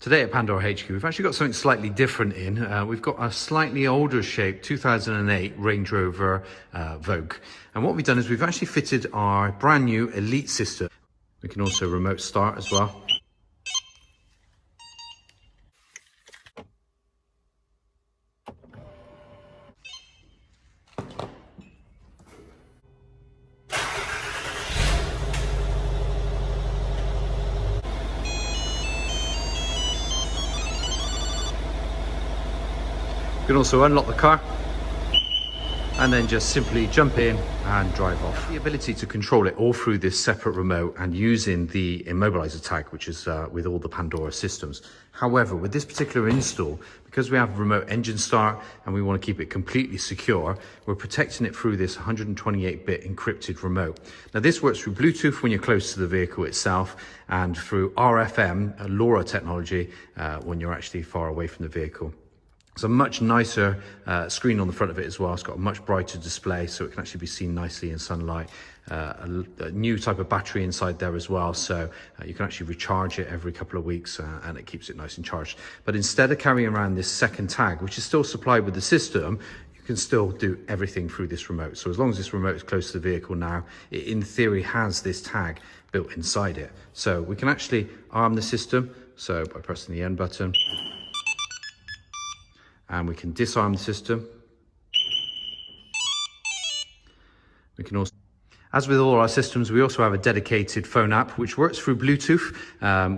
Today at Pandora HQ, we've actually got something slightly different in. We've got a slightly older shape 2008 Range Rover Vogue. And what we've done is we've actually fitted our brand new Elite system. We can also remote start as well. You can also unlock the car and then just simply jump in and drive off. The ability to control it all through this separate remote and using the immobiliser tag, which is with all the Pandora systems. However, with this particular install, because we have remote engine start and we want to keep it completely secure, we're protecting it through this 128-bit encrypted remote. Now this works through Bluetooth when you're close to the vehicle itself, and through RFM, LoRa technology, when you're actually far away from the vehicle. It's a much nicer screen on the front of it as well. It's got a much brighter display, so it can actually be seen nicely in sunlight. A new type of battery inside there as well, so you can actually recharge it every couple of weeks and it keeps it nice and charged. But instead of carrying around this second tag, which is still supplied with the system, you can still do everything through this remote. So as long as this remote is close to the vehicle now, it in theory has this tag built inside it. So we can actually arm the system, so by pressing the N button, and we can disarm the system. We can also, as with all our systems, we also have a dedicated phone app which works through Bluetooth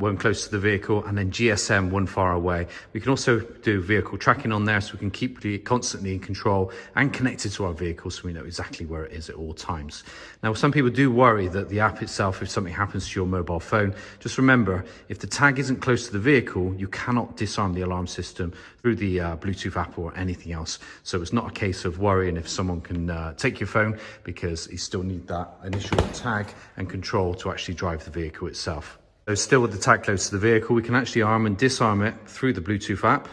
when close to the vehicle, and then GSM when far away. We can also do vehicle tracking on there, so we can keep it constantly in control and connected to our vehicle, so we know exactly where it is at all times. Now, some people do worry that the app itself, if something happens to your mobile phone, just remember, if the tag isn't close to the vehicle, you cannot disarm the alarm system through the Bluetooth app or anything else. So it's not a case of worrying if someone can take your phone, because you still need that initial tag and control to actually drive the vehicle itself. So still with the tag close to the vehicle, we can actually arm and disarm it through the Bluetooth app.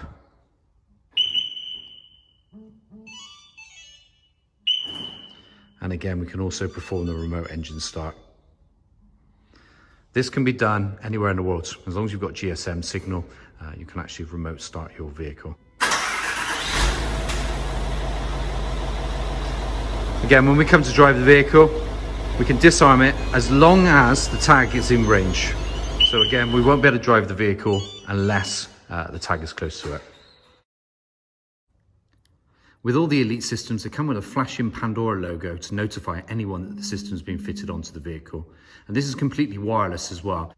And again, we can also perform the remote engine start. This can be done anywhere in the world. As long as you've got GSM signal, you can actually remote start your vehicle. Again, when we come to drive the vehicle, we can disarm it as long as the tag is in range. So again, we won't be able to drive the vehicle unless the tag is close to it. With all the Elite systems, they come with a flashing Pandora logo to notify anyone that the system's been fitted onto the vehicle. And this is completely wireless as well.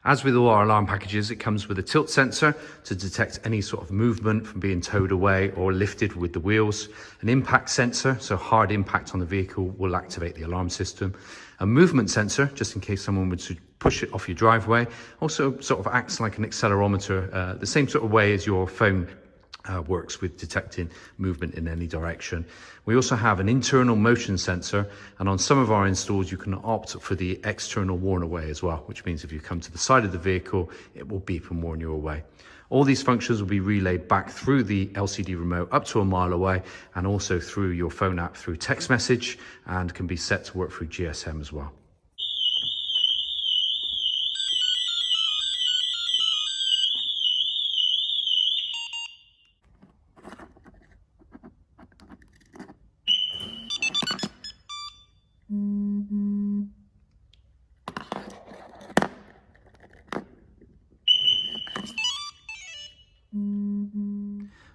As with all our alarm packages, it comes with a tilt sensor to detect any sort of movement from being towed away or lifted with the wheels. An impact sensor, so hard impact on the vehicle will activate the alarm system. A movement sensor, just in case someone would push it off your driveway. Also sort of acts like an accelerometer, the same sort of way as your phone works with detecting movement in any direction. We also have an internal motion sensor, and on some of our installs you can opt for the external warn away as well, which means if you come to the side of the vehicle, it will beep and warn you away. All these functions will be relayed back through the LCD remote up to a mile away, and also through your phone app through text message, and can be set to work through GSM as well.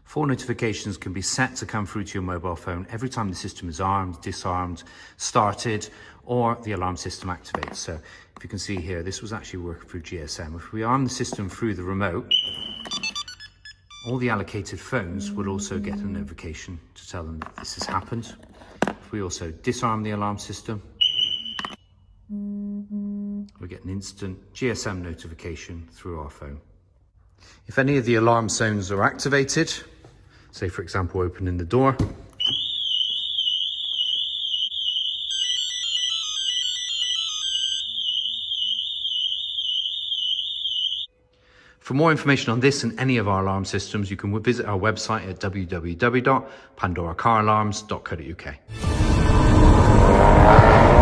Four notifications can be set to come through to your mobile phone every time the system is armed, disarmed, started, or the alarm system activates. So if you can see here, this was actually working through GSM. If we arm the system through the remote, all the allocated phones will also get a notification to tell them that this has happened. If we also disarm the alarm system, we get an instant GSM notification through our phone. If any of the alarm zones are activated, say for example opening the door, for more information on this and any of our alarm systems, you can visit our website at www.pandoraCarAlarms.co.uk.